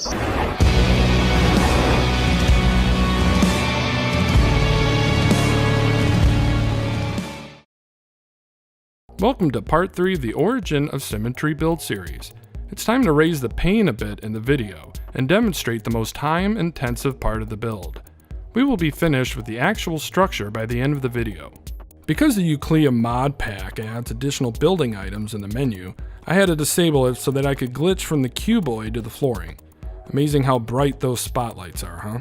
Welcome to part 3 of the Origin of Symmetry build series. It's time to raise the pain a bit in the video and demonstrate the most time-intensive part of the build. We will be finished with the actual structure by the end of the video. Because the Eucli-ea mod pack adds additional building items in the menu, I had to disable it so that I could glitch from the cuboid to the flooring. Amazing how bright those spotlights are, huh?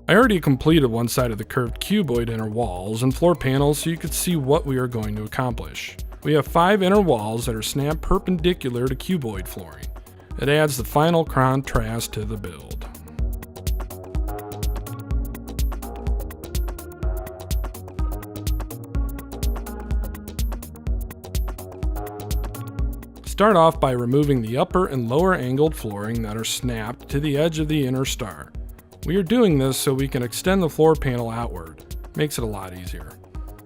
I already completed one side of the curved cuboid inner walls and floor panels so you could see what we are going to accomplish. We have 5 inner walls that are snapped perpendicular to cuboid flooring. It adds the final contrast to the build. Start off by removing the upper and lower angled flooring that are snapped to the edge of the inner star. We are doing this so we can extend the floor panel outward. Makes it a lot easier.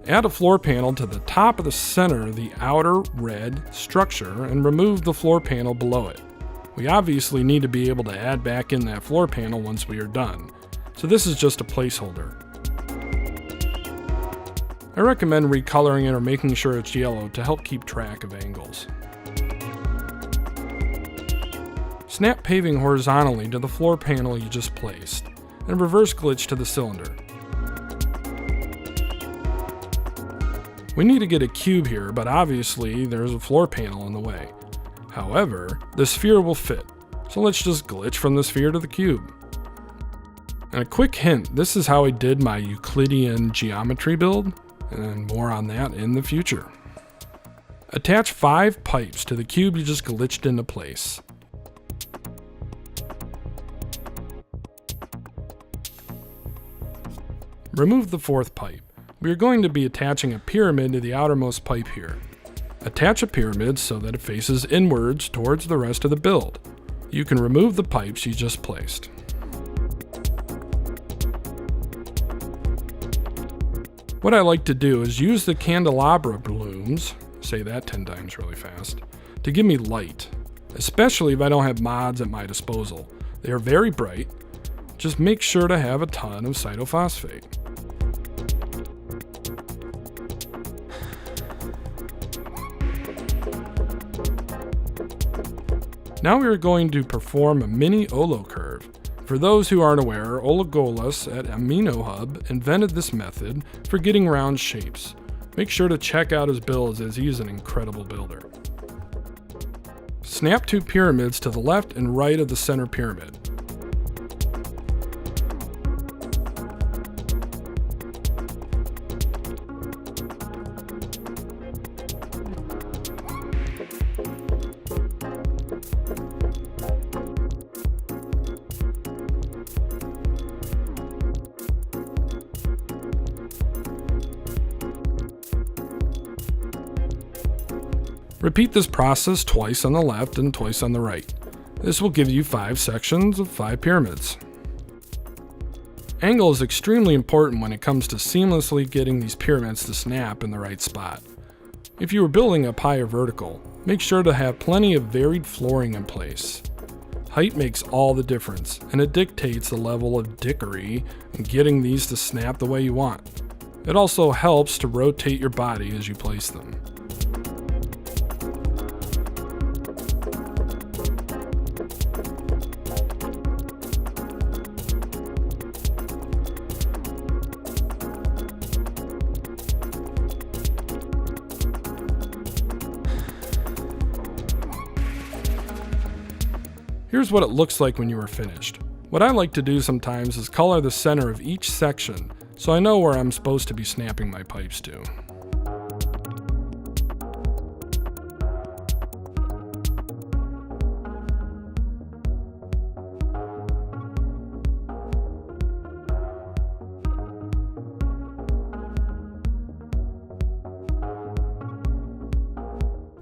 Add a floor panel to the top of the center of the outer red structure and remove the floor panel below it. We obviously need to be able to add back in that floor panel once we are done, so this is just a placeholder. I recommend recoloring it or making sure it's yellow to help keep track of angles. Snap paving horizontally to the floor panel you just placed, and reverse glitch to the cylinder. We need to get a cube here, but obviously there's a floor panel in the way. However, the sphere will fit, so let's just glitch from the sphere to the cube. And a quick hint, this is how I did my Euclidean geometry build, and more on that in the future. Attach 5 pipes to the cube you just glitched into place. Remove the 4th pipe. We are going to be attaching a pyramid to the outermost pipe here. Attach a pyramid so that it faces inwards towards the rest of the build. You can remove the pipes you just placed. What I like to do is use the candelabra blooms, say that 10 times really fast, to give me light, especially if I don't have mods at my disposal. They are very bright. Just make sure to have a ton of cytophosphate. Now we are going to perform a mini Olo curve. For those who aren't aware, Ologolos at Amino Hub invented this method for getting round shapes. Make sure to check out his builds as he is an incredible builder. Snap 2 pyramids to the left and right of the center pyramid. Repeat this process twice on the left and twice on the right. This will give you 5 sections of 5 pyramids. Angle is extremely important when it comes to seamlessly getting these pyramids to snap in the right spot. If you are building up high or vertical, make sure to have plenty of varied flooring in place. Height makes all the difference, and it dictates the level of dickery in getting these to snap the way you want. It also helps to rotate your body as you place them. Here's what it looks like when you are finished. What I like to do sometimes is color the center of each section so I know where I'm supposed to be snapping my pipes to.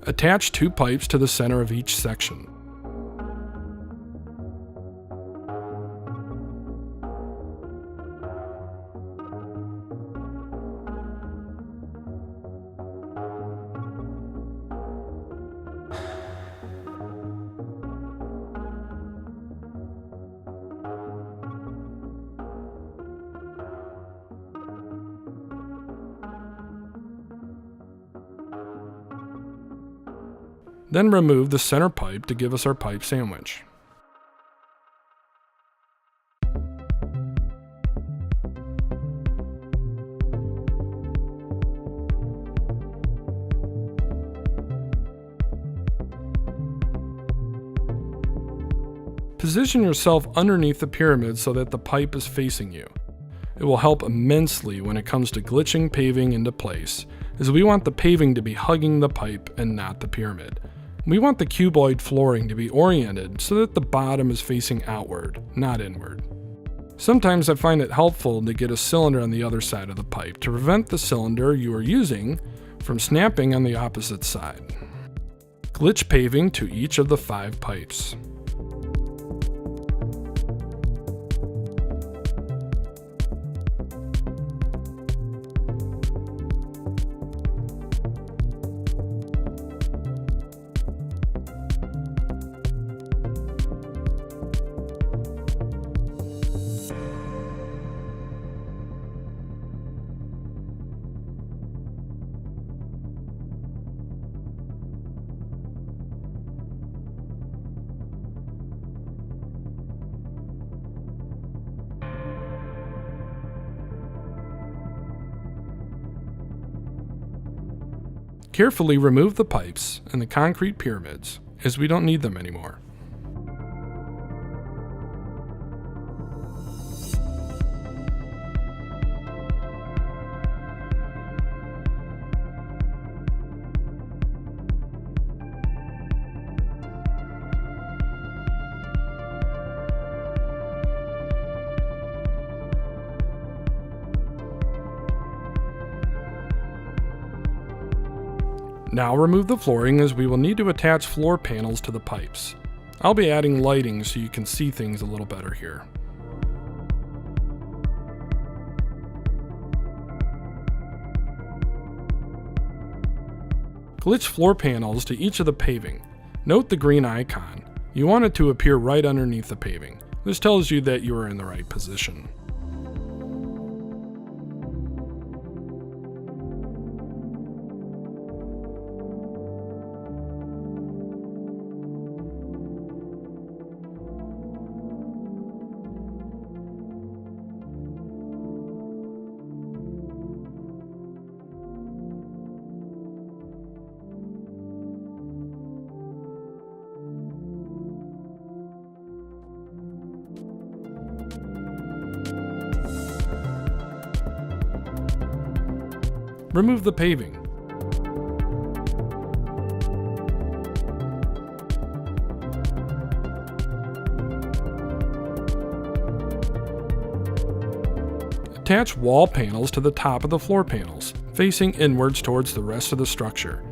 Attach 2 pipes to the center of each section. Then remove the center pipe to give us our pipe sandwich. Position yourself underneath the pyramid so that the pipe is facing you. It will help immensely when it comes to glitching paving into place, as we want the paving to be hugging the pipe and not the pyramid. We want the cuboid flooring to be oriented so that the bottom is facing outward, not inward. Sometimes I find it helpful to get a cylinder on the other side of the pipe to prevent the cylinder you are using from snapping on the opposite side. Glitch paving to each of the 5 pipes. Carefully remove the pipes and the concrete pyramids, as we don't need them anymore. Now remove the flooring, as we will need to attach floor panels to the pipes. I'll be adding lighting so you can see things a little better here. Glitch floor panels to each of the paving. Note the green icon. You want it to appear right underneath the paving. This tells you that you are in the right position. Remove the paving. Attach wall panels to the top of the floor panels, facing inwards towards the rest of the structure.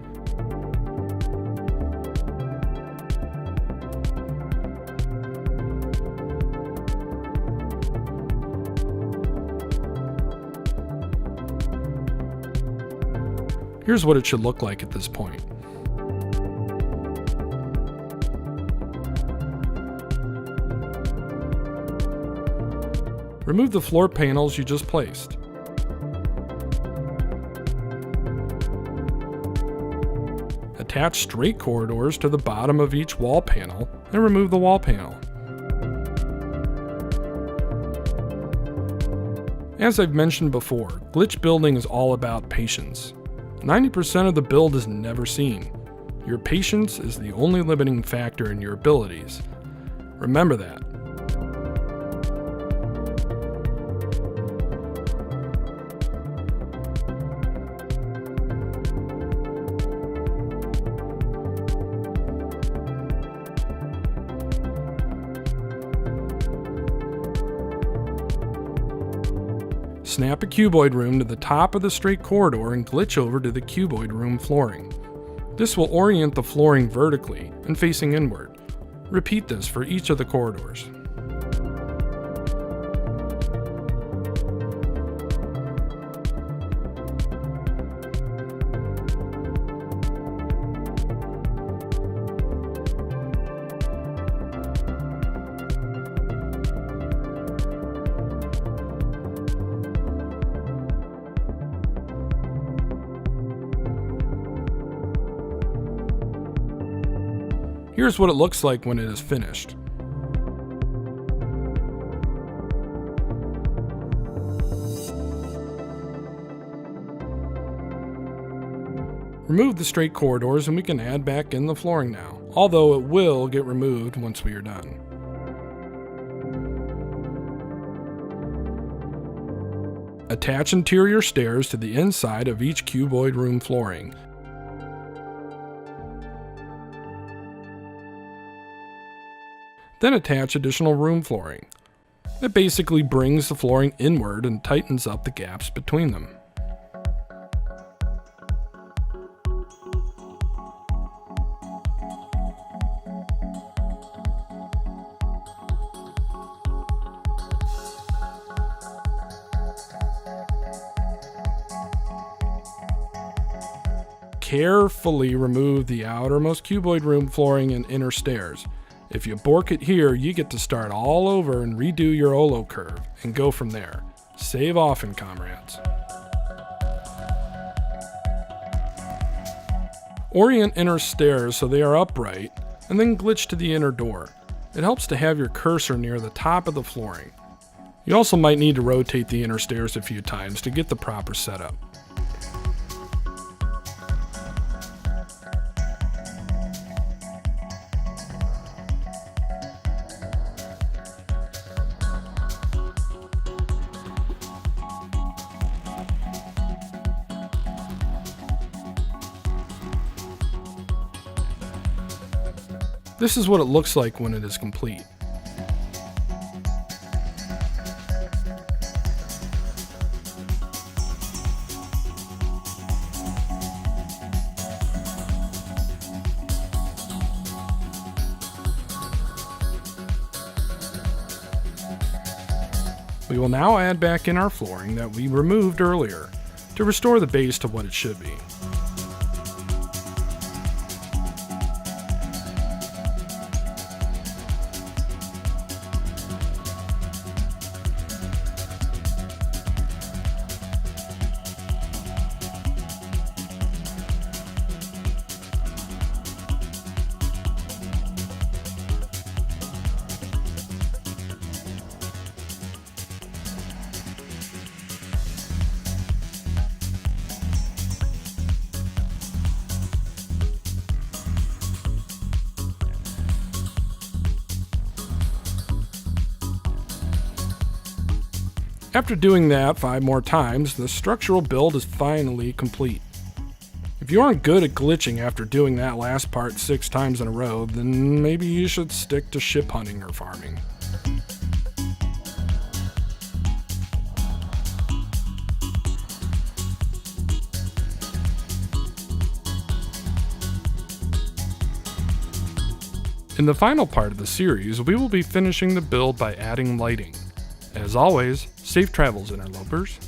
Here's what it should look like at this point. Remove the floor panels you just placed. Attach straight corridors to the bottom of each wall panel and remove the wall panel. As I've mentioned before, glitch building is all about patience. 90% of the build is never seen. Your patience is the only limiting factor in your abilities. Remember that. Snap a cuboid room to the top of the straight corridor and glitch over to the cuboid room flooring. This will orient the flooring vertically and facing inward. Repeat this for each of the corridors. Here's what it looks like when it is finished. Remove the straight corridors and we can add back in the flooring now, although it will get removed once we are done. Attach interior stairs to the inside of each cuboid room flooring. Then attach additional room flooring. It basically brings the flooring inward and tightens up the gaps between them. Carefully remove the outermost cuboid room flooring and inner stairs. If you bork it here, you get to start all over and redo your Olo curve and go from there. Save often, comrades. Orient inner stairs so they are upright and then glitch to the inner door. It helps to have your cursor near the top of the flooring. You also might need to rotate the inner stairs a few times to get the proper setup. This is what it looks like when it is complete. We will now add back in our flooring that we removed earlier to restore the base to what it should be. After doing that 5 more times, the structural build is finally complete. If you aren't good at glitching after doing that last part 6 times in a row, then maybe you should stick to ship hunting or farming. In the final part of the series, we will be finishing the build by adding lighting. As always, safe travels, interlopers.